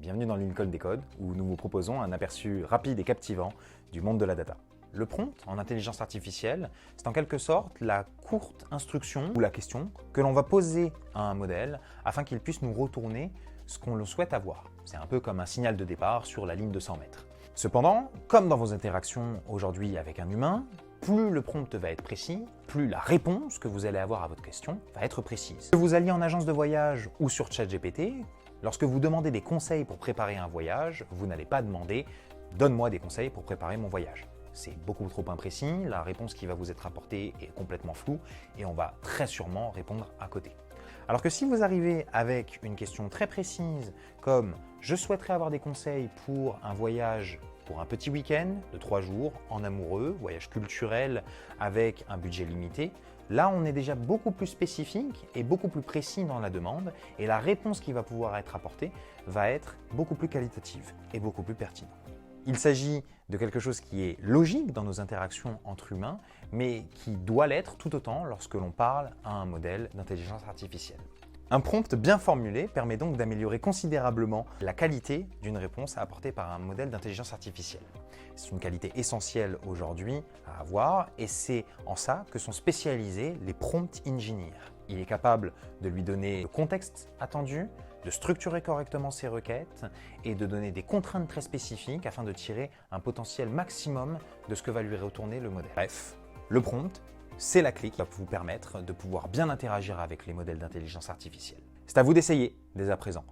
Bienvenue dans Lincoln Décode, où nous vous proposons un aperçu rapide et captivant du monde de la data. Le prompt en intelligence artificielle, c'est en quelque sorte la courte instruction ou la question que l'on va poser à un modèle afin qu'il puisse nous retourner ce qu'on le souhaite avoir. C'est un peu comme un signal de départ sur la ligne de 100 mètres. Cependant, comme dans vos interactions aujourd'hui avec un humain, plus le prompt va être précis, plus la réponse que vous allez avoir à votre question va être précise. Que vous alliez en agence de voyage ou sur ChatGPT, lorsque vous demandez des conseils pour préparer un voyage, vous n'allez pas demander « donne-moi des conseils pour préparer mon voyage ». C'est beaucoup trop imprécis, la réponse qui va vous être apportée est complètement floue et on va très sûrement répondre à côté. Alors que si vous arrivez avec une question très précise comme « je souhaiterais avoir des conseils pour un voyage pour un petit week-end de 3 jours en amoureux, voyage culturel avec un budget limité », là on est déjà beaucoup plus spécifique et beaucoup plus précis dans la demande et la réponse qui va pouvoir être apportée va être beaucoup plus qualitative et beaucoup plus pertinente. Il s'agit de quelque chose qui est logique dans nos interactions entre humains, mais qui doit l'être tout autant lorsque l'on parle à un modèle d'intelligence artificielle. Un prompt bien formulé permet donc d'améliorer considérablement la qualité d'une réponse à apporter par un modèle d'intelligence artificielle. C'est une qualité essentielle aujourd'hui à avoir et c'est en ça que sont spécialisés les prompt engineers. Il est capable de lui donner le contexte attendu, de structurer correctement ses requêtes et de donner des contraintes très spécifiques afin de tirer un potentiel maximum de ce que va lui retourner le modèle. Bref, le prompt, c'est la clé qui va vous permettre de pouvoir bien interagir avec les modèles d'intelligence artificielle. C'est à vous d'essayer dès à présent.